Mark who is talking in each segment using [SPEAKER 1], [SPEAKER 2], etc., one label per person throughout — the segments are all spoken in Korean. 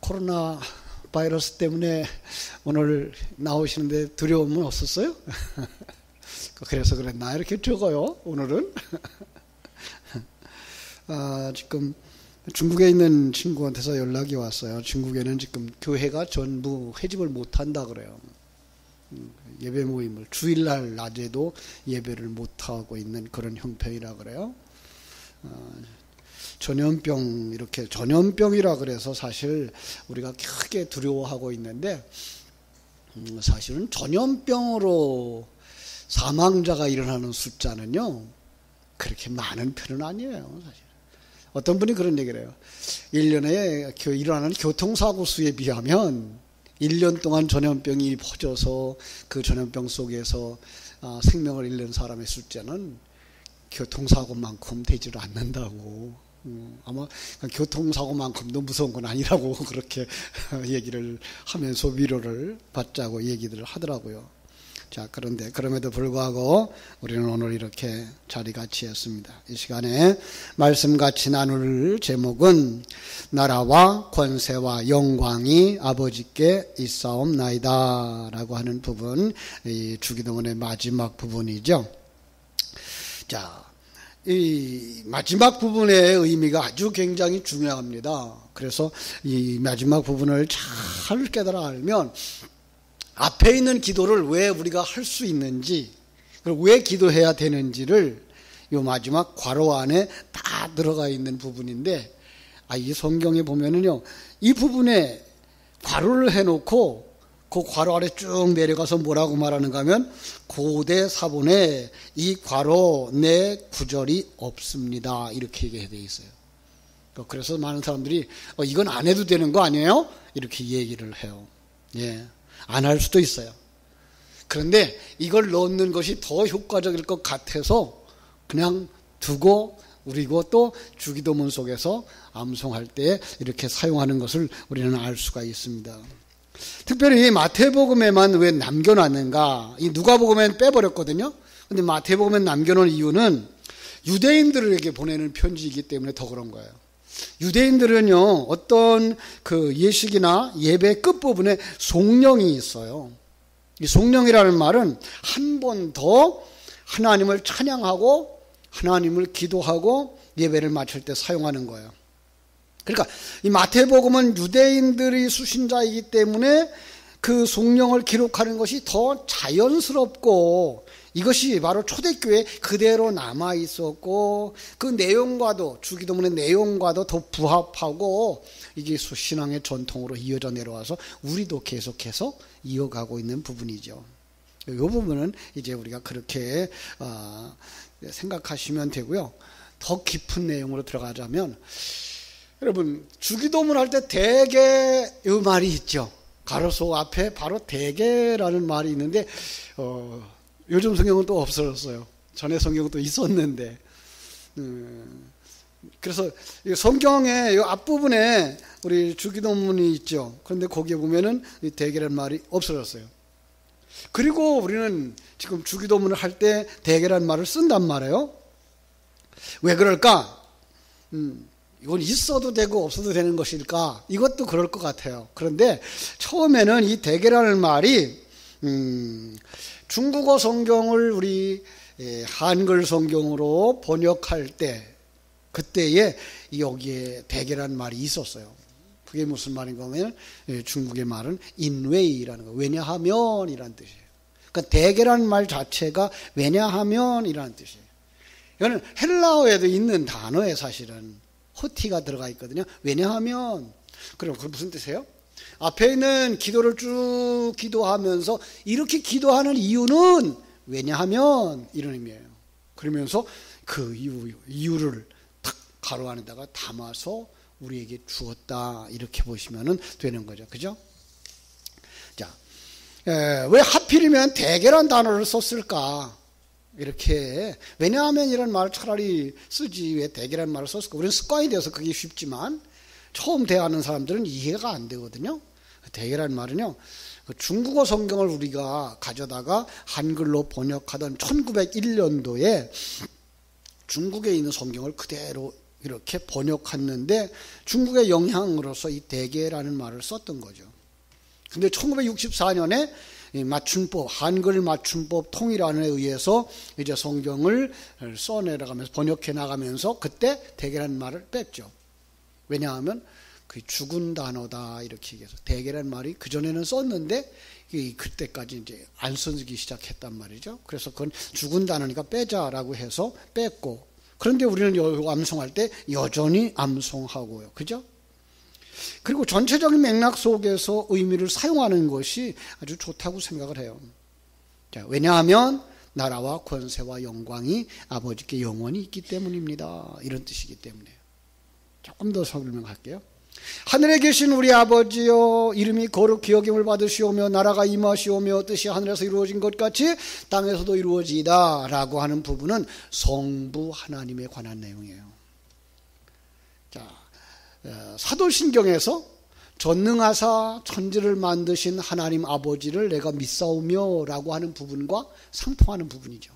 [SPEAKER 1] 코로나 바이러스 때문에 오늘 나오시는데 두려움은 없었어요? 그래서 그랬나? 이렇게 적어요, 오늘은. 지금 중국에 있는 친구한테서 연락이 왔어요. 중국에는 지금 교회가 전부 회집을 못한다 그래요. 예배 모임을 주일날 낮에도 예배를 못하고 있는 그런 형편이라 그래요. 전염병, 이렇게 전염병이라 그래서 사실 우리가 크게 두려워하고 있는데, 사실은 전염병으로 사망자가 일어나는 숫자는요 그렇게 많은 편은 아니에요. 사실 어떤 분이 그런 얘기를 해요. 1년에 일어나는 교통사고 수에 비하면 1년 동안 전염병이 퍼져서 그 전염병 속에서 생명을 잃는 사람의 숫자는 교통사고만큼 되지를 않는다고. 아마 교통사고만큼도 무서운 건 아니라고 그렇게 얘기를 하면서 위로를 받자고 얘기들을 하더라고요. 자, 그런데 그럼에도 불구하고 우리는 오늘 이렇게 자리 같이 했습니다. 이 시간에 말씀 같이 나눌 제목은 나라와 권세와 영광이 아버지께 있사옵나이다 라고 하는 부분, 이 주기도문의 마지막 부분이죠. 자, 이 마지막 부분의 의미가 아주 굉장히 중요합니다. 그래서 이 마지막 부분을 잘 깨달아 알면 앞에 있는 기도를 왜 우리가 할 수 있는지, 그리고 왜 기도해야 되는지를 이 마지막 괄호 안에 다 들어가 있는 부분인데, 이 성경에 보면은요, 이 부분에 괄호를 해놓고 그 괄호 아래 쭉 내려가서 뭐라고 말하는가 하면 고대 사본에 이 괄호 내 구절이 없습니다 이렇게 얘기해 돼 있어요. 그래서 많은 사람들이 이건 안 해도 되는 거 아니에요? 이렇게 얘기를 해요. 예, 안 할 수도 있어요. 그런데 이걸 넣는 것이 더 효과적일 것 같아서 그냥 두고, 그리고 또 주기도문 속에서 암송할 때 이렇게 사용하는 것을 우리는 알 수가 있습니다. 특별히 마태복음에만 왜 남겨놨는가? 이 누가복음엔 빼버렸거든요. 근데 마태복음엔 남겨놓은 이유는 유대인들에게 보내는 편지이기 때문에 더 그런 거예요. 유대인들은요, 어떤 그 예식이나 예배 끝부분에 송령이 있어요. 이 송령이라는 말은 한 번 더 하나님을 찬양하고 하나님을 기도하고 예배를 마칠 때 사용하는 거예요. 그러니까 이 마태복음은 유대인들이 수신자이기 때문에 그 송령을 기록하는 것이 더 자연스럽고, 이것이 바로 초대교회에 그대로 남아 있었고, 그 내용과도, 주기도문의 내용과도 더 부합하고, 이게 신앙의 전통으로 이어져 내려와서 우리도 계속해서 이어가고 있는 부분이죠. 이 부분은 이제 우리가 그렇게 생각하시면 되고요. 더 깊은 내용으로 들어가자면, 여러분, 주기도문 할 때 대개 이 말이 있죠. 가로소 앞에 바로 대개라는 말이 있는데, 요즘 성경은 또 없어졌어요. 전에 성경은 또 있었는데. 그래서 성경의 이 앞부분에 우리 주기도문이 있죠. 그런데 거기에 보면은 이 대개라는 말이 없어졌어요. 그리고 우리는 지금 주기도문을 할 때 대개라는 말을 쓴단 말이에요. 왜 그럴까? 이건 있어도 되고 없어도 되는 것일까? 이것도 그럴 것 같아요. 그런데 처음에는 이 대개라는 말이 중국어 성경을 우리 한글 성경으로 번역할 때, 그때에 여기에 대개라는 말이 있었어요. 그게 무슨 말인가 하면 중국의 말은 인웨이라는 거, 왜냐하면 이라는 뜻이에요. 그러니까 대개라는 말 자체가 왜냐하면 이라는 뜻이에요. 이거는 헬라어에도 있는 단어에 사실은 호티가 들어가 있거든요. 왜냐하면, 그럼 그게 무슨 뜻이에요? 앞에 있는 기도를 쭉 기도하면서 이렇게 기도하는 이유는 왜냐하면 이런 의미예요. 그러면서 그 이유를 탁 가로 안에다가 담아서 우리에게 주었다, 이렇게 보시면 되는 거죠. 그죠? 자, 왜 하필이면 대개란 단어를 썼을까? 이렇게, 왜냐하면 이런 말을 차라리 쓰지 왜 대개란 말을 썼을까? 우리는 습관이 되어서 그게 쉽지만 처음 대하는 사람들은 이해가 안 되거든요. 대개란 말은요, 중국어 성경을 우리가 가져다가 한글로 번역하던 1901년도에 중국에 있는 성경을 그대로 이렇게 번역했는데 중국의 영향으로서 이 대계라는 말을 썼던 거죠. 근데 1964년에 이 맞춤법, 한글 맞춤법 통일안에 의해서 이제 성경을 써내려가면서 번역해 나가면서 그때 대계라는 말을 뺐죠. 왜냐하면 그 죽은 단어다 이렇게 얘기해서 대계라는 말이 그 전에는 썼는데 그때까지 이제 안 쓰기 시작했단 말이죠. 그래서 그건 죽은 단어니까 빼자라고 해서 뺐고, 그런데 우리는 암송할 때 여전히 암송하고요. 그죠? 그리고 전체적인 맥락 속에서 의미를 사용하는 것이 아주 좋다고 생각을 해요. 자, 왜냐하면 나라와 권세와 영광이 아버지께 영원히 있기 때문입니다. 이런 뜻이기 때문에. 조금 더 설명할게요. 하늘에 계신 우리 아버지여, 이름이 거룩히 여김을 받으시오며 나라가 임하시오며 뜻이 하늘에서 이루어진 것 같이 땅에서도 이루어지이다 라고 하는 부분은 성부 하나님에 관한 내용이에요. 자, 사도신경에서 전능하사 천지를 만드신 하나님 아버지를 내가 믿사오며 라고 하는 부분과 상통하는 부분이죠.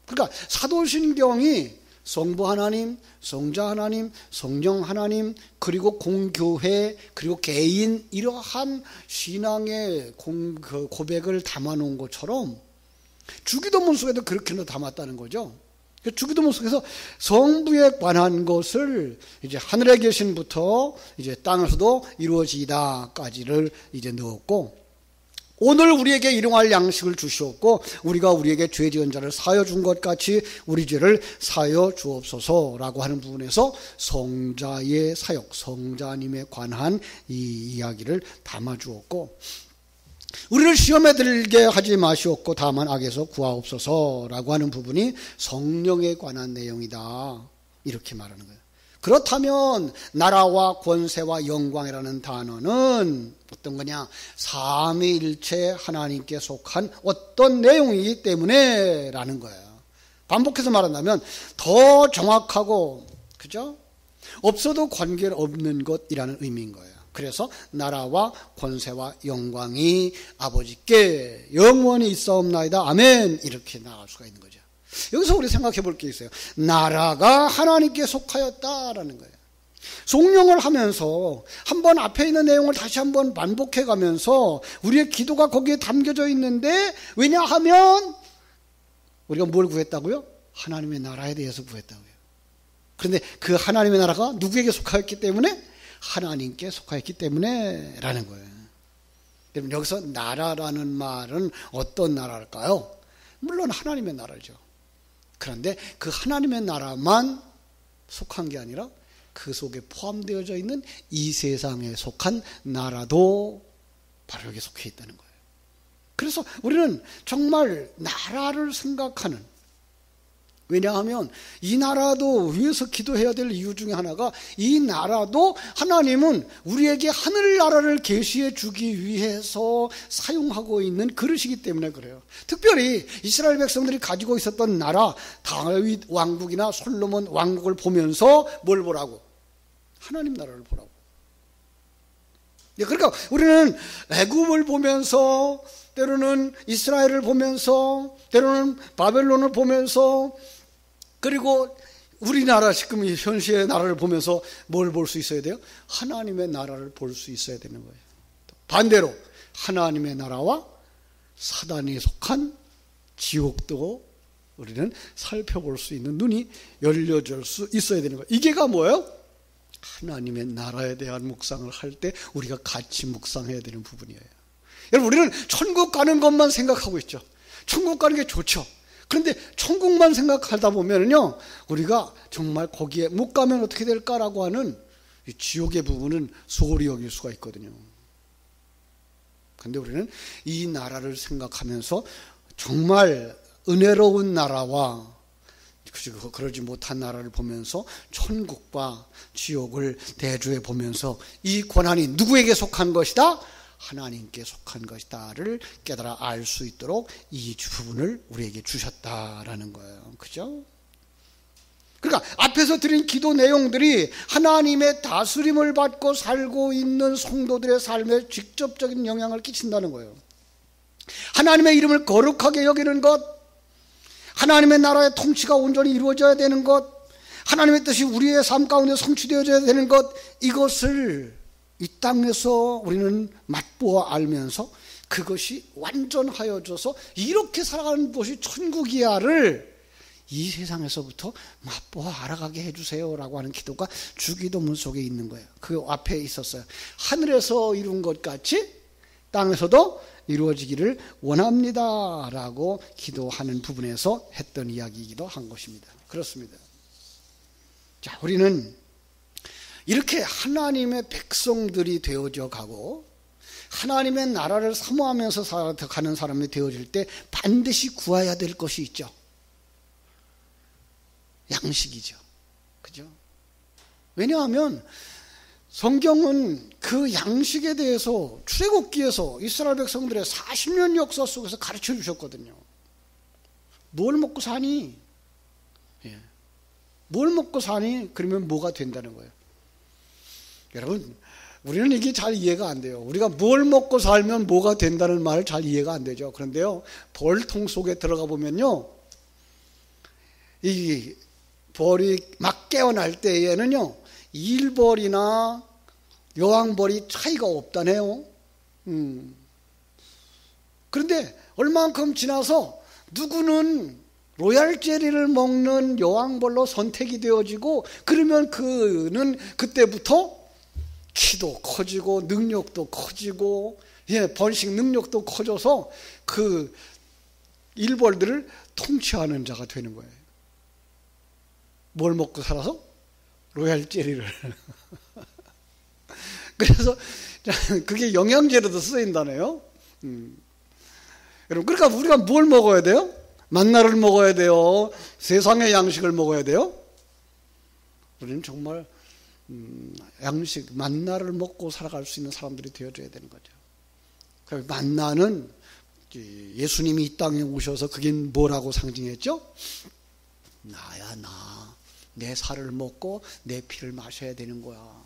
[SPEAKER 1] 그러니까 사도신경이 성부 하나님, 성자 하나님, 성령 하나님, 그리고 공교회, 그리고 개인, 이러한 신앙의 고백을 담아놓은 것처럼 주기도문 속에도 그렇게 담았다는 거죠. 주기도문 속에서 성부에 관한 것을 이제 하늘에 계신부터 이제 땅에서도 이루어지다까지를 이제 넣었고, 오늘 우리에게 일용할 양식을 주시옵고 우리가 우리에게 죄 지은 자를 사하여 준 것 같이 우리 죄를 사하여 주옵소서라고 하는 부분에서 성자의 사역, 성자님에 관한 이 이야기를 담아주었고, 우리를 시험에 들게 하지 마시옵고 다만 악에서 구하옵소서라고 하는 부분이 성령에 관한 내용이다, 이렇게 말하는 거예요. 그렇다면 나라와 권세와 영광이라는 단어는 어떤 거냐? 삼위일체 하나님께 속한 어떤 내용이기 때문에 라는 거예요. 반복해서 말한다면 더 정확하고, 그죠? 없어도 관계없는 것이라는 의미인 거예요. 그래서 나라와 권세와 영광이 아버지께 영원히 있사옵나이다. 아멘. 이렇게 나갈 수가 있는 거죠. 여기서 우리 생각해 볼 게 있어요. 나라가 하나님께 속하였다라는 거예요. 송영을 하면서 한번 앞에 있는 내용을 다시 한번 반복해 가면서 우리의 기도가 거기에 담겨져 있는데, 왜냐하면 우리가 뭘 구했다고요? 하나님의 나라에 대해서 구했다고요. 그런데 그 하나님의 나라가 누구에게 속하였기 때문에? 하나님께 속하였기 때문에 라는 거예요. 여러분, 여기서 나라라는 말은 어떤 나라일까요? 물론 하나님의 나라죠. 그런데 그 하나님의 나라만 속한 게 아니라 그 속에 포함되어져 있는 이 세상에 속한 나라도 바로 여기에 속해 있다는 거예요. 그래서 우리는 정말 나라를 생각하는, 왜냐하면 이 나라도 위해서 기도해야 될 이유 중에 하나가, 이 나라도 하나님은 우리에게 하늘나라를 계시해 주기 위해서 사용하고 있는 그릇이기 때문에 그래요. 특별히 이스라엘 백성들이 가지고 있었던 나라, 다윗 왕국이나 솔로몬 왕국을 보면서 뭘 보라고? 하나님 나라를 보라고. 그러니까 우리는 애굽을 보면서, 때로는 이스라엘을 보면서, 때로는 바벨론을 보면서, 그리고 우리나라 지금 현시의 나라를 보면서 뭘 볼 수 있어야 돼요? 하나님의 나라를 볼 수 있어야 되는 거예요. 반대로 하나님의 나라와 사단에 속한 지옥도 우리는 살펴볼 수 있는 눈이 열려질 수 있어야 되는 거예요. 이게가 뭐예요? 하나님의 나라에 대한 묵상을 할 때 우리가 같이 묵상해야 되는 부분이에요. 여러분, 우리는 천국 가는 것만 생각하고 있죠. 천국 가는 게 좋죠. 그런데 천국만 생각하다 보면요, 우리가 정말 거기에 못 가면 어떻게 될까라고 하는 이 지옥의 부분은 소홀히 여길 수가 있거든요. 그런데 우리는 이 나라를 생각하면서 정말 은혜로운 나라와 그러지 못한 나라를 보면서 천국과 지옥을 대조해 보면서 이 권한이 누구에게 속한 것이다? 하나님께 속한 것이다를 깨달아 알 수 있도록 이 부분을 우리에게 주셨다라는 거예요. 그죠? 그러니까 앞에서 드린 기도 내용들이 하나님의 다스림을 받고 살고 있는 성도들의 삶에 직접적인 영향을 끼친다는 거예요. 하나님의 이름을 거룩하게 여기는 것, 하나님의 나라의 통치가 온전히 이루어져야 되는 것, 하나님의 뜻이 우리의 삶 가운데 성취되어져야 되는 것, 이것을 이 땅에서 우리는 맛보아 알면서 그것이 완전하여져서 이렇게 살아가는 곳이 천국이야를 이 세상에서부터 맛보아 알아가게 해주세요라고 하는 기도가 주기도문 속에 있는 거예요. 그 앞에 있었어요. 하늘에서 이룬 것 같이 땅에서도 이루어지기를 원합니다 라고 기도하는 부분에서 했던 이야기이기도 한 것입니다. 그렇습니다. 자, 우리는 이렇게 하나님의 백성들이 되어져 가고 하나님의 나라를 사모하면서 살아가는 사람이 되어질 때 반드시 구해야 될 것이 있죠. 양식이죠. 그죠? 왜냐하면 성경은 그 양식에 대해서 출애굽기에서 이스라엘 백성들의 40년 역사 속에서 가르쳐 주셨거든요. 뭘 먹고 사니? 예. 뭘 먹고 사니? 그러면 뭐가 된다는 거예요. 여러분, 우리는 이게 잘 이해가 안 돼요. 우리가 뭘 먹고 살면 뭐가 된다는 말 잘 이해가 안 되죠. 그런데요, 벌통 속에 들어가 보면요, 이 벌이 막 깨어날 때에는요, 일벌이나 여왕벌이 차이가 없다네요. 그런데 얼만큼 지나서 누구는 로얄 젤리를 먹는 여왕벌로 선택이 되어지고, 그러면 그는 그때부터 키도 커지고 능력도 커지고, 예, 번식 능력도 커져서 그 일벌들을 통치하는 자가 되는 거예요. 뭘 먹고 살아서? 로얄 젤리를. 그래서 그게 영양제로도 쓰인다네요. 여러분, 그러니까 우리가 뭘 먹어야 돼요? 만나를 먹어야 돼요? 세상의 양식을 먹어야 돼요? 우리는 정말 양식, 만나를 먹고 살아갈 수 있는 사람들이 되어줘야 되는 거죠. 만나는 예수님이 이 땅에 오셔서 그게 뭐라고 상징했죠? 나야, 나. 내 살을 먹고 내 피를 마셔야 되는 거야.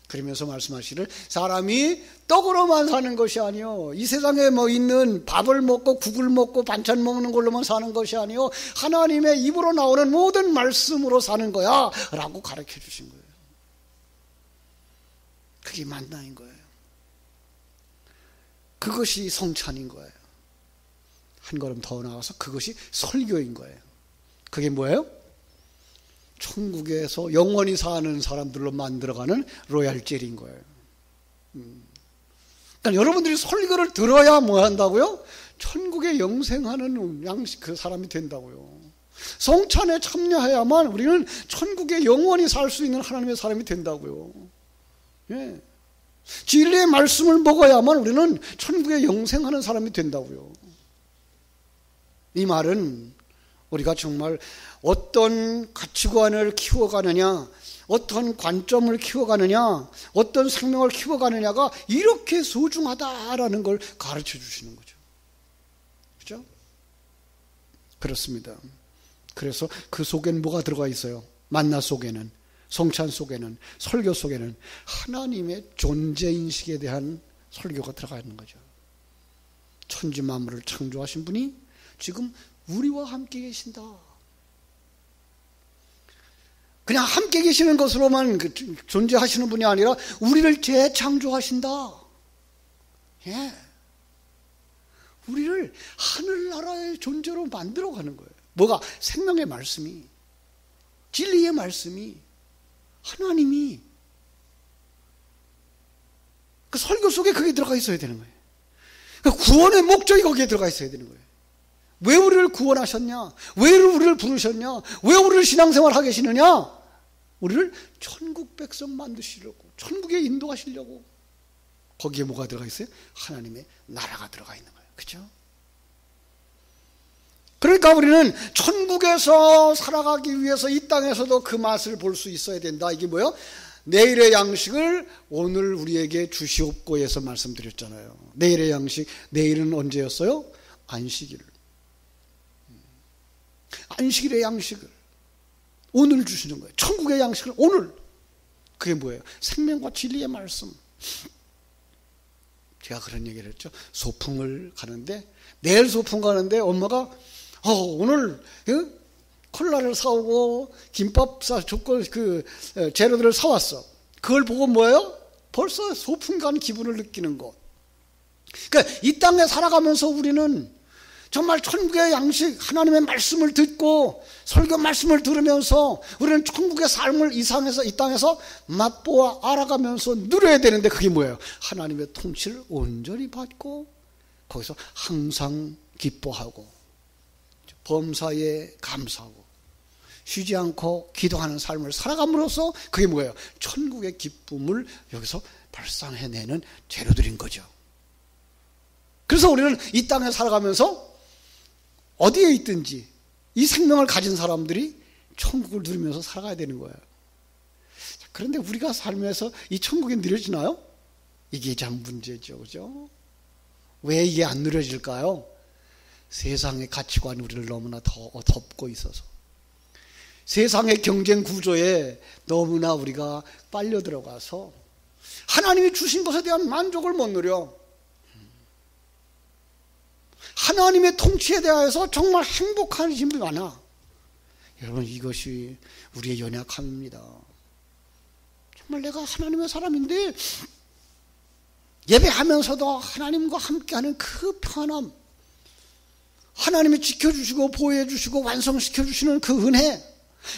[SPEAKER 1] 그러면서 말씀하시를, 사람이 떡으로만 사는 것이 아니요, 이 세상에 뭐 있는 밥을 먹고 국을 먹고 반찬 먹는 걸로만 사는 것이 아니요, 하나님의 입으로 나오는 모든 말씀으로 사는 거야 라고 가르쳐 주신 거예요. 그게 만나인 거예요. 그것이 성찬인 거예요. 한 걸음 더 나가서 그것이 설교인 거예요. 그게 뭐예요? 천국에서 영원히 사는 사람들로 만들어가는 로얄 젤리인 거예요. 그러니까 여러분들이 설교를 들어야 뭐 한다고요? 천국에 영생하는 양식 그 사람이 된다고요. 성찬에 참여해야만 우리는 천국에 영원히 살 수 있는 하나님의 사람이 된다고요. 예. 진리의 말씀을 먹어야만 우리는 천국에 영생하는 사람이 된다고요. 이 말은 우리가 정말 어떤 가치관을 키워가느냐, 어떤 관점을 키워가느냐, 어떤 생명을 키워가느냐가 이렇게 소중하다라는 걸 가르쳐 주시는 거죠. 그렇죠? 그렇습니다. 그래서 그 속에는 뭐가 들어가 있어요? 만나 속에는, 성찬 속에는, 설교 속에는 하나님의 존재인식에 대한 설교가 들어가 있는 거죠. 천지 만물을 창조하신 분이 지금 우리와 함께 계신다. 그냥 함께 계시는 것으로만 존재하시는 분이 아니라 우리를 재창조하신다. 예. 우리를 하늘나라의 존재로 만들어가는 거예요. 뭐가? 생명의 말씀이, 진리의 말씀이, 하나님이. 그 설교 속에 그게 들어가 있어야 되는 거예요. 그러니까 구원의 목적이 거기에 들어가 있어야 되는 거예요. 왜 우리를 구원하셨냐? 왜 우리를 부르셨냐? 왜 우리를 신앙생활 하게 하시느냐? 우리를 천국 백성 만드시려고, 천국에 인도하시려고. 거기에 뭐가 들어가 있어요? 하나님의 나라가 들어가 있는 거예요. 그렇죠? 그러니까 우리는 천국에서 살아가기 위해서 이 땅에서도 그 맛을 볼 수 있어야 된다. 이게 뭐예요? 내일의 양식을 오늘 우리에게 주시옵고 해서 말씀드렸잖아요. 내일의 양식, 내일은 언제였어요? 안식일. 안식일의 양식을 오늘 주시는 거예요. 천국의 양식을 오늘. 그게 뭐예요? 생명과 진리의 말씀. 제가 그런 얘기를 했죠. 소풍을 가는데, 내일 소풍 가는데 엄마가 오늘 콜라를 사오고 김밥 조건 재료들을 사왔어. 그걸 보고 뭐예요? 벌써 소풍 간 기분을 느끼는 것. 그러니까 이 땅에 살아가면서 우리는 정말 천국의 양식, 하나님의 말씀을 듣고 설교 말씀을 들으면서 우리는 천국의 삶을 이 땅에서 맛보아 알아가면서 누려야 되는데, 그게 뭐예요? 하나님의 통치를 온전히 받고 거기서 항상 기뻐하고 범사에 감사하고 쉬지 않고 기도하는 삶을 살아감으로써 그게 뭐예요? 천국의 기쁨을 여기서 발산해내는 재료들인 거죠. 그래서 우리는 이 땅에 살아가면서 어디에 있든지 이 생명을 가진 사람들이 천국을 누리면서 살아가야 되는 거예요. 그런데 우리가 살면서 이 천국이 누려지나요? 이게 참 문제죠. 그죠? 왜 이게 안 누려질까요? 세상의 가치관이 우리를 너무나 더 덮고 있어서, 세상의 경쟁 구조에 너무나 우리가 빨려 들어가서 하나님이 주신 것에 대한 만족을 못 누려, 하나님의 통치에 대해서 정말 행복한 힘이 많아. 여러분, 이것이 우리의 연약함입니다. 정말 내가 하나님의 사람인데 예배하면서도 하나님과 함께하는 그 편함, 하나님이 지켜주시고 보호해주시고 완성시켜주시는 그 은혜,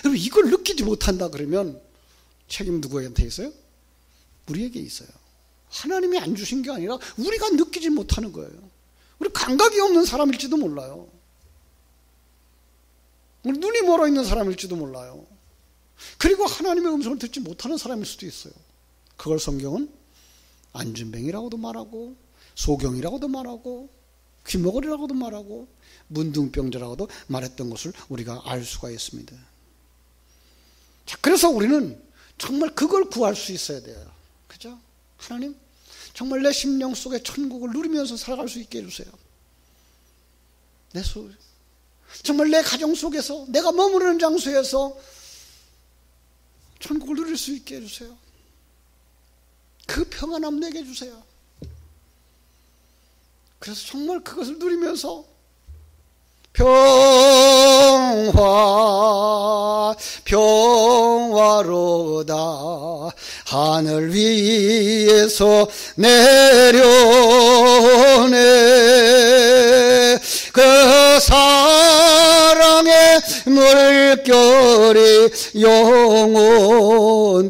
[SPEAKER 1] 여러분 이걸 느끼지 못한다 그러면 책임 누구한테 있어요? 우리에게 있어요. 하나님이 안 주신 게 아니라 우리가 느끼지 못하는 거예요. 우리 감각이 없는 사람일지도 몰라요. 우리 눈이 멀어 있는 사람일지도 몰라요. 그리고 하나님의 음성을 듣지 못하는 사람일 수도 있어요. 그걸 성경은 안진뱅이라고도 말하고 소경이라고도 말하고 귀머거리라고도 말하고 문둥병자라고도 말했던 것을 우리가 알 수가 있습니다. 자, 그래서 우리는 정말 그걸 구할 수 있어야 돼요. 그죠? 하나님, 정말 내 심령 속에 천국을 누리면서 살아갈 수 있게 해주세요. 정말 내 가정 속에서, 내가 머무르는 장소에서 천국을 누릴 수 있게 해주세요. 그 평안함 내게 해주세요. 그래서 정말 그것을 누리면서 평화로다 하늘 위에서 내려오네 그 사랑의 물결이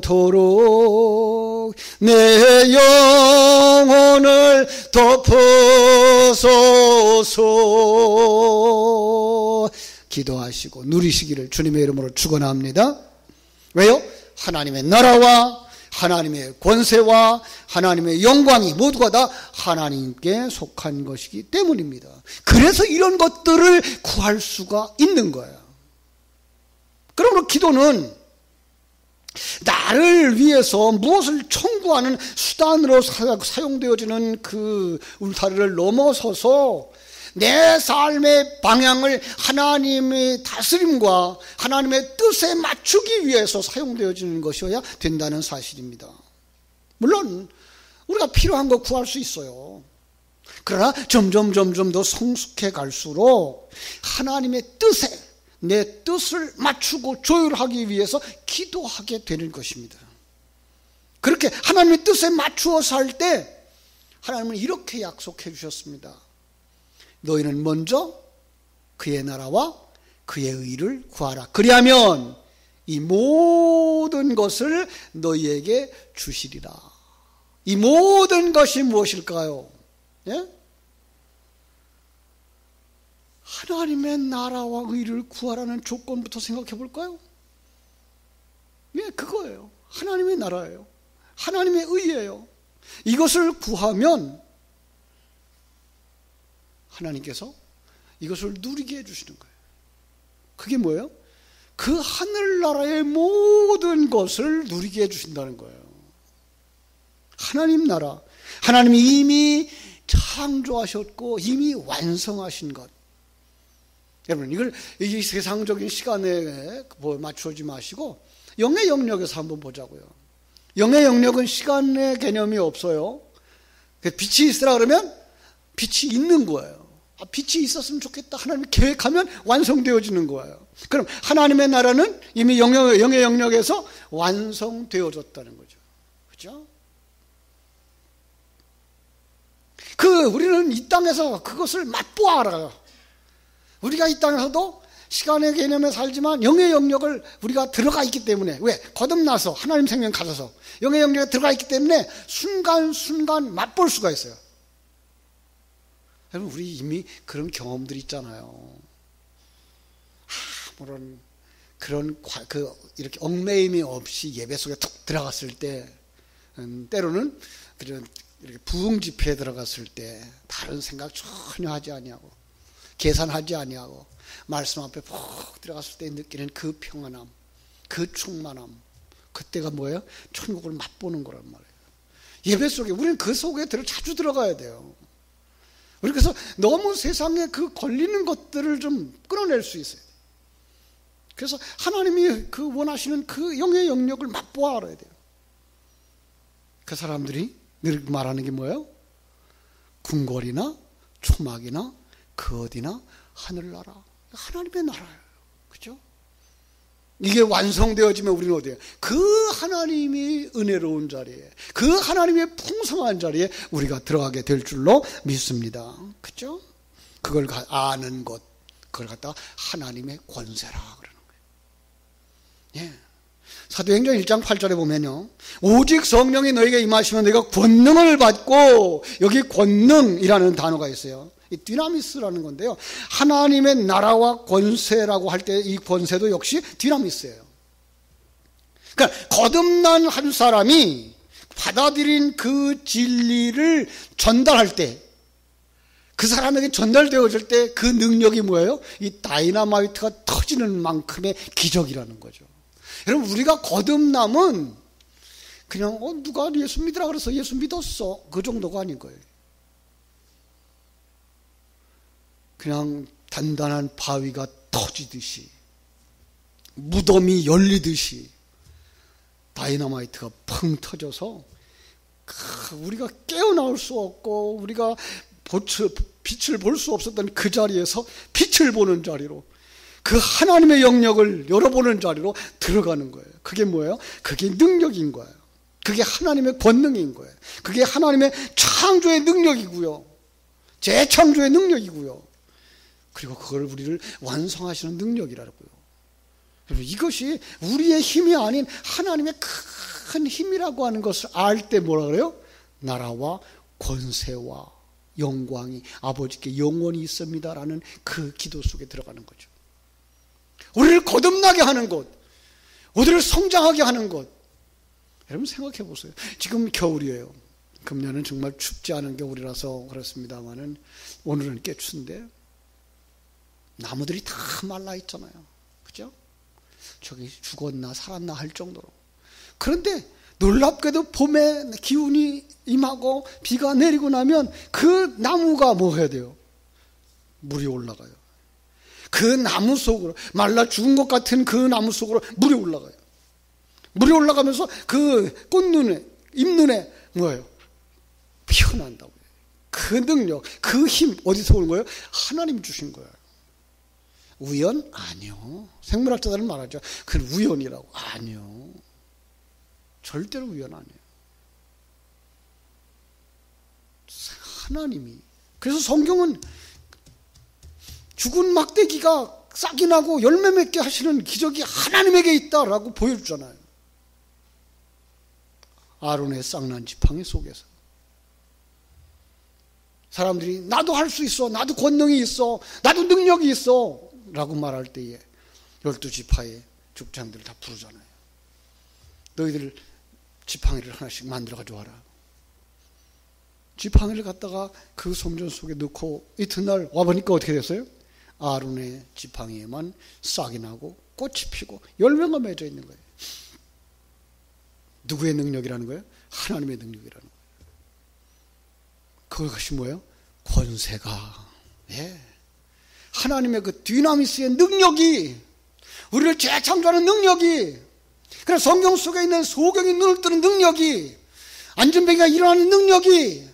[SPEAKER 1] 영원토록 내 영혼을 덮으소서. 기도하시고 누리시기를 주님의 이름으로 축원합니다. 왜요? 하나님의 나라와 하나님의 권세와 하나님의 영광이 모두가 다 하나님께 속한 것이기 때문입니다. 그래서 이런 것들을 구할 수가 있는 거예요. 그러므로 기도는 나를 위해서 무엇을 청구하는 수단으로 사용되어지는 그 울타리를 넘어서서 내 삶의 방향을 하나님의 다스림과 하나님의 뜻에 맞추기 위해서 사용되어지는 것이어야 된다는 사실입니다. 물론 우리가 필요한 거 구할 수 있어요. 그러나 점점 더 성숙해 갈수록 하나님의 뜻에 내 뜻을 맞추고 조율하기 위해서 기도하게 되는 것입니다. 그렇게 하나님의 뜻에 맞추어서 할 때 하나님은 이렇게 약속해 주셨습니다. 너희는 먼저 그의 나라와 그의 의를 구하라. 그리하면 이 모든 것을 너희에게 주시리라. 이 모든 것이 무엇일까요? 예? 하나님의 나라와 의를 구하라는 조건부터 생각해 볼까요? 예, 그거예요. 하나님의 나라예요. 하나님의 의예요. 이것을 구하면 하나님께서 이것을 누리게 해주시는 거예요. 그게 뭐예요? 그 하늘나라의 모든 것을 누리게 해주신다는 거예요. 하나님 나라, 하나님이 이미 창조하셨고 이미 완성하신 것. 여러분, 이걸 이 세상적인 시간에 맞추지 마시고 영의 영역에서 한번 보자고요. 영의 영역은 시간의 개념이 없어요. 빛이 있으라 그러면 빛이 있는 거예요. 빛이 있었으면 좋겠다. 하나님 계획하면 완성되어지는 거예요. 그럼 하나님의 나라는 이미 영의 영역에서 완성되어졌다는 거죠. 그죠? 우리는 이 땅에서 그것을 맛보아 알아요. 우리가 이 땅에서도 시간의 개념에 살지만 영의 영역을 우리가 들어가 있기 때문에, 왜? 거듭나서 하나님 생명 가져서 영의 영역에 들어가 있기 때문에 순간순간 맛볼 수가 있어요. 여러분, 우리 이미 그런 경험들이 있잖아요. 아무런 이렇게 얽매임이 없이 예배 속에 툭 들어갔을 때, 때로는 그런 이렇게 부흥 집회에 들어갔을 때 다른 생각 전혀 하지 아니하고 계산하지 아니하고 말씀 앞에 푹 들어갔을 때 느끼는 그 평안함, 그 충만함, 그때가 뭐예요? 천국을 맛보는 거란 말이에요. 예배 속에 우리는 그 속에 자주 들어가야 돼요. 우리 그래서 너무 세상에 그 걸리는 것들을 좀 끌어낼 수 있어요. 그래서 하나님이 그 원하시는 그 영의 영역을 맛보아 알아야 돼요. 그 사람들이 늘 말하는 게 뭐예요? 궁궐이나 초막이나 그 어디나 하늘나라, 하나님의 나라예요. 그죠? 이게 완성되어지면 우리는 어디에요? 그 하나님이 은혜로운 자리에, 그 하나님의 풍성한 자리에 우리가 들어가게 될 줄로 믿습니다. 그죠? 그걸 아는 것, 그걸 갖다가 하나님의 권세라 그러는 거예요. 예. 사도행전 1장 8절에 보면요, 오직 성령이 너에게 임하시면 너희가 권능을 받고, 여기 권능이라는 단어가 있어요. 이 디나미스라는 건데요, 하나님의 나라와 권세라고 할 때 이 권세도 역시 디나미스예요. 그러니까 거듭난 한 사람이 받아들인 그 진리를 전달할 때, 그 사람에게 전달되어질 때 그 능력이 뭐예요? 이 다이너마이트가 터지는 만큼의 기적이라는 거죠. 여러분, 우리가 거듭남은 그냥 누가 예수 믿으라 그래서 예수 믿었어, 그 정도가 아닌 거예요. 그냥 단단한 바위가 터지듯이, 무덤이 열리듯이 다이너마이트가 펑 터져서 우리가 깨어나올 수 없고 우리가 빛을 볼 수 없었던 그 자리에서 빛을 보는 자리로, 그 하나님의 영역을 열어보는 자리로 들어가는 거예요. 그게 뭐예요? 그게 능력인 거예요. 그게 하나님의 권능인 거예요. 그게 하나님의 창조의 능력이고요, 재창조의 능력이고요, 그리고 그걸 우리를 완성하시는 능력이라고요. 이것이 우리의 힘이 아닌 하나님의 큰 힘이라고 하는 것을 알 때 뭐라 그래요? 나라와 권세와 영광이 아버지께 영원히 있습니다라는 그 기도 속에 들어가는 거죠. 우리를 거듭나게 하는 것, 우리를 성장하게 하는 것. 여러분 생각해 보세요. 지금 겨울이에요. 금년은 정말 춥지 않은 겨울이라서 그렇습니다만은 오늘은 꽤 추운데 나무들이 다 말라 있잖아요. 그죠? 저기 죽었나 살았나 할 정도로. 그런데 놀랍게도 봄에 기운이 임하고 비가 내리고 나면 그 나무가 뭐 해야 돼요? 물이 올라가요. 그 나무 속으로, 말라 죽은 것 같은 그 나무 속으로 물이 올라가요. 물이 올라가면서 그 꽃눈에, 잎눈에 뭐예요? 피어난다고요. 그 능력, 그 힘 어디서 오는 거예요? 하나님 주신 거예요. 우연? 아니요. 생물학자들은 말하죠. 그건 우연이라고. 아니요. 절대로 우연 아니에요. 하나님이. 그래서 성경은 죽은 막대기가 싹이 나고 열매 맺게 하시는 기적이 하나님에게 있다라고 보여주잖아요. 아론의 싹난 지팡이 속에서 사람들이 나도 할 수 있어, 나도 권능이 있어, 나도 능력이 있어 라고 말할 때에 12지파의 족장들을 다 부르잖아요. 너희들 지팡이를 하나씩 만들어 가져와라. 지팡이를 갖다가 그 성전 속에 넣고 이튿날 와보니까 어떻게 됐어요? 아론의 지팡이에만 싹이 나고 꽃이 피고 열매가 맺어 있는 거예요. 누구의 능력이라는 거예요? 하나님의 능력이라는 거예요. 그것이 뭐예요? 권세가. 예. 하나님의 그 디나미스의 능력이, 우리를 재창조하는 능력이, 그래서 성경 속에 있는 소경이 눈을 뜨는 능력이, 안전병이가 일어나는 능력이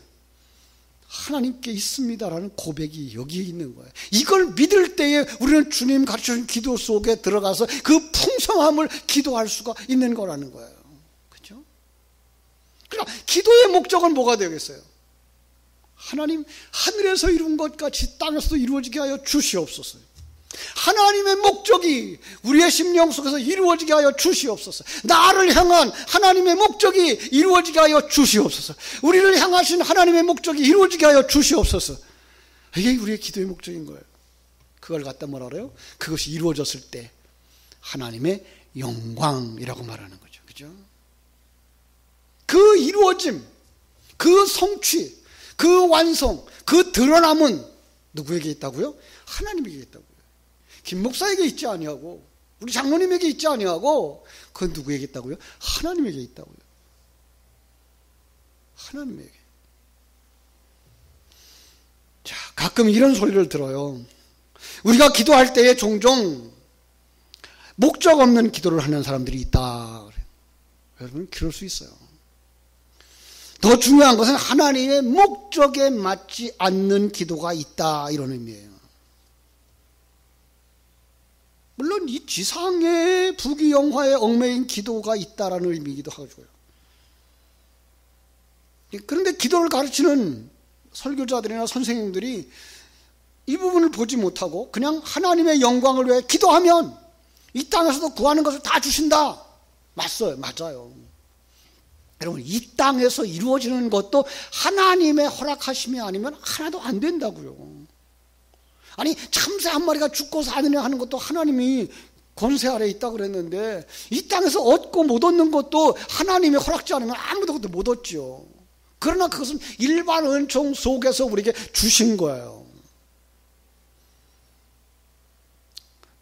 [SPEAKER 1] 하나님께 있습니다라는 고백이 여기에 있는 거예요. 이걸 믿을 때에 우리는 주님 가르쳐준 기도 속에 들어가서 그 풍성함을 기도할 수가 있는 거라는 거예요. 그렇죠? 그러니까 기도의 목적은 뭐가 되겠어요? 하나님, 하늘에서 이룬 것 같이 땅에서도 이루어지게 하여 주시옵소서. 하나님의 목적이 우리의 심령 속에서 이루어지게 하여 주시옵소서. 나를 향한 하나님의 목적이 이루어지게 하여 주시옵소서. 우리를 향하신 하나님의 목적이 이루어지게 하여 주시옵소서. 이게 우리의 기도의 목적인 거예요. 그걸 갖다 뭐라 그래요? 그것이 이루어졌을 때 하나님의 영광이라고 말하는 거죠. 그죠? 그 이루어짐, 그 성취, 그 완성, 그 드러남은 누구에게 있다고요? 하나님에게 있다고요. 김 목사에게 있지 아니하고 우리 장로님에게 있지 아니하고 그건 누구에게 있다고요? 하나님에게 있다고요. 하나님에게. 자, 가끔 이런 소리를 들어요. 우리가 기도할 때에 종종 목적 없는 기도를 하는 사람들이 있다. 여러분, 그럴 수 있어요. 더 중요한 것은 하나님의 목적에 맞지 않는 기도가 있다, 이런 의미예요. 물론 이 지상의 부귀영화에 얽매인 기도가 있다라는 의미이기도 하고요. 그런데 기도를 가르치는 설교자들이나 선생님들이 이 부분을 보지 못하고 그냥 하나님의 영광을 위해 기도하면 이 땅에서도 구하는 것을 다 주신다. 맞아요. 여러분, 이 땅에서 이루어지는 것도 하나님의 허락하심이 아니면 하나도 안 된다고요. 아니, 참새 한 마리가 죽고 사느냐 하는 것도 하나님이 권세 아래 있다고 그랬는데 이 땅에서 얻고 못 얻는 것도 하나님의 허락지 않으면 아무도 못 얻죠. 그러나 그것은 일반 은총 속에서 우리에게 주신 거예요.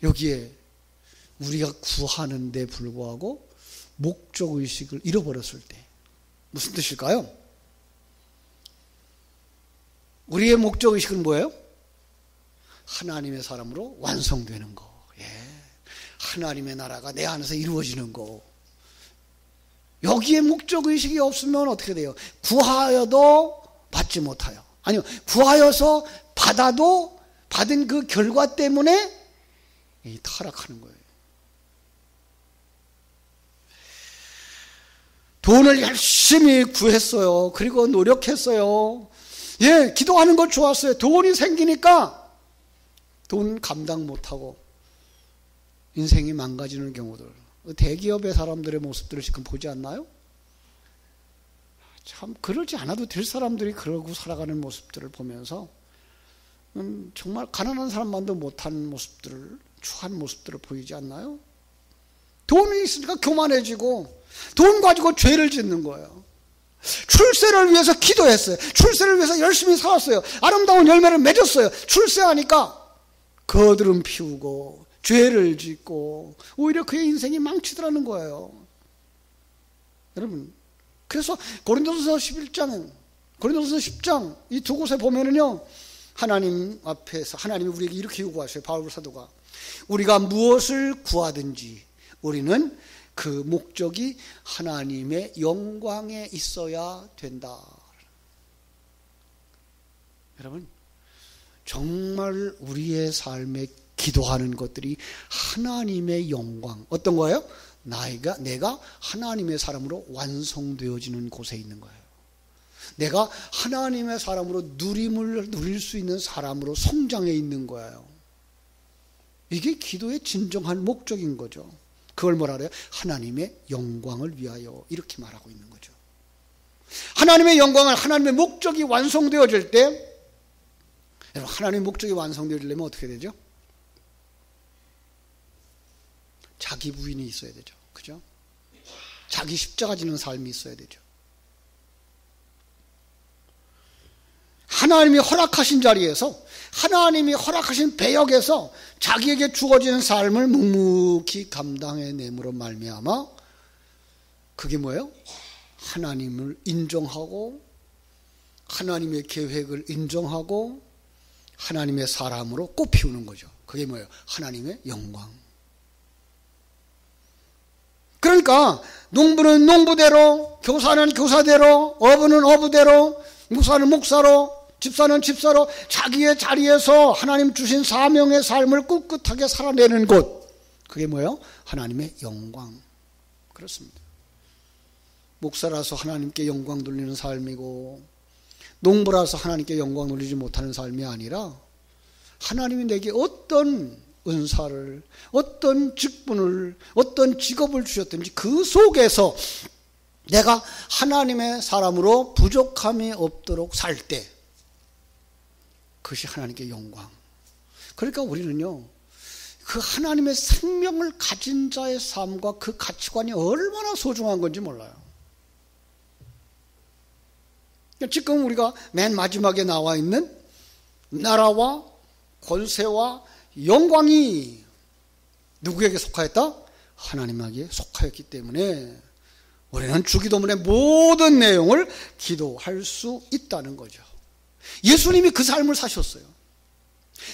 [SPEAKER 1] 여기에 우리가 구하는 데 불구하고 목적의식을 잃어버렸을 때 무슨 뜻일까요? 우리의 목적의식은 뭐예요? 하나님의 사람으로 완성되는 거. 예. 하나님의 나라가 내 안에서 이루어지는 거. 여기에 목적의식이 없으면 어떻게 돼요? 구하여도 받지 못해요. 아니요, 구하여서 받아도 받은 그 결과 때문에 타락하는 거예요. 돈을 열심히 구했어요. 그리고 노력했어요. 예, 기도하는 거 좋았어요. 돈이 생기니까 돈 감당 못하고 인생이 망가지는 경우들. 대기업의 사람들의 모습들을 지금 보지 않나요? 참 그러지 않아도 될 사람들이 그러고 살아가는 모습들을 보면서 정말 가난한 사람만도 못한 모습들을, 추한 모습들을 보이지 않나요? 돈이 있으니까 교만해지고 돈 가지고 죄를 짓는 거예요. 출세를 위해서 기도했어요. 출세를 위해서 열심히 살았어요. 아름다운 열매를 맺었어요. 출세하니까 거드름 피우고 죄를 짓고 오히려 그의 인생이 망치더라는 거예요. 여러분, 그래서 고린도전서 11장, 고린도전서 10장 이 두 곳에 보면은요, 하나님 앞에서 하나님이 우리에게 이렇게 요구하셔요. 바울 사도가 우리가 무엇을 구하든지 우리는 그 목적이 하나님의 영광에 있어야 된다. 여러분, 정말 우리의 삶에 기도하는 것들이 하나님의 영광, 어떤 거예요? 내가 하나님의 사람으로 완성되어지는 곳에 있는 거예요. 내가 하나님의 사람으로 누림을 누릴 수 있는 사람으로 성장해 있는 거예요. 이게 기도의 진정한 목적인 거죠. 그걸 뭐라 그래요? 하나님의 영광을 위하여, 이렇게 말하고 있는 거죠. 하나님의 영광을, 하나님의 목적이 완성되어질 때, 여러분, 하나님의 목적이 완성되려면 어떻게 되죠? 자기 부인이 있어야 되죠. 그죠? 자기 십자가 지는 삶이 있어야 되죠. 하나님이 허락하신 자리에서, 하나님이 허락하신 배역에서 자기에게 주어지는 삶을 묵묵히 감당해냄으로 말미암아 그게 뭐예요? 하나님을 인정하고 하나님의 계획을 인정하고 하나님의 사람으로 꽃피우는 거죠. 그게 뭐예요? 하나님의 영광. 그러니까 농부는 농부대로, 교사는 교사대로, 어부는 어부대로, 목사는 목사로, 집사는 집사로 자기의 자리에서 하나님 주신 사명의 삶을 꿋꿋하게 살아내는 곳. 그게 뭐예요? 하나님의 영광. 그렇습니다. 목사라서 하나님께 영광 돌리는 삶이고, 농부라서 하나님께 영광 돌리지 못하는 삶이 아니라, 하나님이 내게 어떤 은사를, 어떤 직분을, 어떤 직업을 주셨든지 그 속에서 내가 하나님의 사람으로 부족함이 없도록 살 때, 그것이 하나님께 영광. 그러니까 우리는요, 그 하나님의 생명을 가진 자의 삶과 그 가치관이 얼마나 소중한 건지 몰라요. 지금 우리가 맨 마지막에 나와 있는 나라와 권세와 영광이 누구에게 속하였다? 하나님에게 속하였기 때문에 우리는 주기도문의 모든 내용을 기도할 수 있다는 거죠. 예수님이 그 삶을 사셨어요.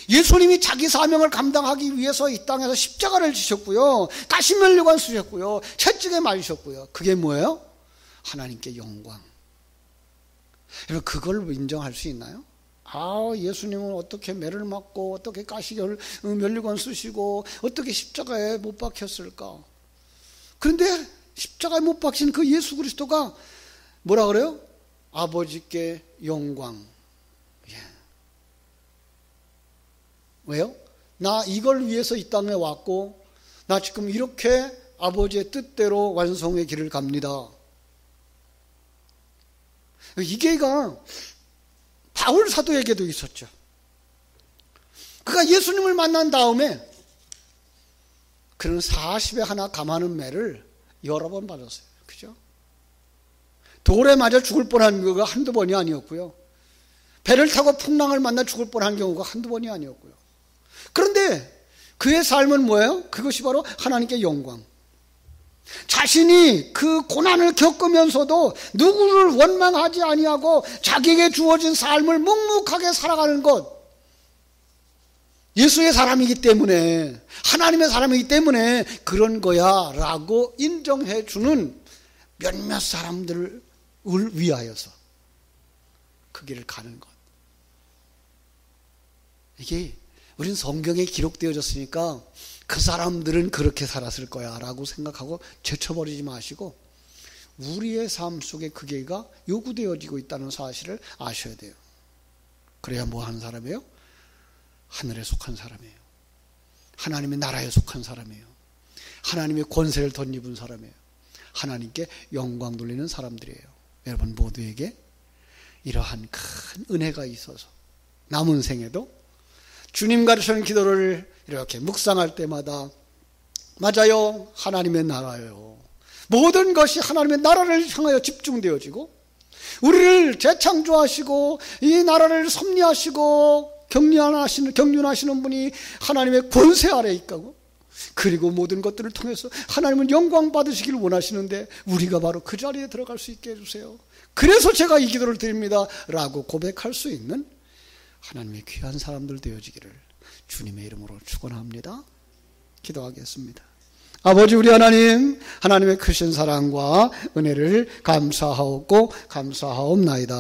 [SPEAKER 1] 예수님이 자기 사명을 감당하기 위해서 이 땅에서 십자가를 지셨고요, 가시면류관 쓰셨고요, 채찍에 맞으셨고요. 그게 뭐예요? 하나님께 영광. 여러분, 그걸 인정할 수 있나요? 예수님은 어떻게 매를 맞고 어떻게 면류관 쓰시고 어떻게 십자가에 못 박혔을까? 그런데 십자가에 못 박힌 그 예수 그리스도가 뭐라 그래요? 아버지께 영광. 예. 왜요? 나 이걸 위해서 이 땅에 왔고, 나 지금 이렇게 아버지의 뜻대로 완성의 길을 갑니다. 이게가 바울 사도에게도 있었죠. 그가 예수님을 만난 다음에 그는 40에 하나 감하는 매를 여러 번 받았어요. 그죠? 돌에 맞아 죽을 뻔한 경우가 한두 번이 아니었고요. 배를 타고 풍랑을 만나 죽을 뻔한 경우가 한두 번이 아니었고요. 그런데 그의 삶은 뭐예요? 그것이 바로 하나님께 영광. 자신이 그 고난을 겪으면서도 누구를 원망하지 아니하고 자기에게 주어진 삶을 묵묵하게 살아가는 것, 예수의 사람이기 때문에, 하나님의 사람이기 때문에 그런 거야 라고 인정해 주는 몇몇 사람들을 위하여서 그 길을 가는 것. 이게 우린 성경에 기록되어졌으니까 그 사람들은 그렇게 살았을 거야 라고 생각하고 제쳐버리지 마시고, 우리의 삶 속에 그 길가 요구되어지고 있다는 사실을 아셔야 돼요. 그래야 뭐 하는 사람이에요? 하늘에 속한 사람이에요. 하나님의 나라에 속한 사람이에요. 하나님의 권세를 덧입은 사람이에요. 하나님께 영광 돌리는 사람들이에요. 여러분 모두에게 이러한 큰 은혜가 있어서 남은 생에도 주님 가르치는 기도를 이렇게 묵상할 때마다, 맞아요, 하나님의 나라요, 모든 것이 하나님의 나라를 향하여 집중되어지고, 우리를 재창조하시고 이 나라를 섭리하시고 경륜하시는 분이 하나님의 권세 아래 있고, 그리고 모든 것들을 통해서 하나님은 영광 받으시기를 원하시는데 우리가 바로 그 자리에 들어갈 수 있게 해주세요. 그래서 제가 이 기도를 드립니다 라고 고백할 수 있는 하나님의 귀한 사람들 되어지기를 주님의 이름으로 축원합니다. 기도하겠습니다. 아버지, 우리 하나님, 하나님의 크신 사랑과 은혜를 감사하옵고 감사하옵나이다.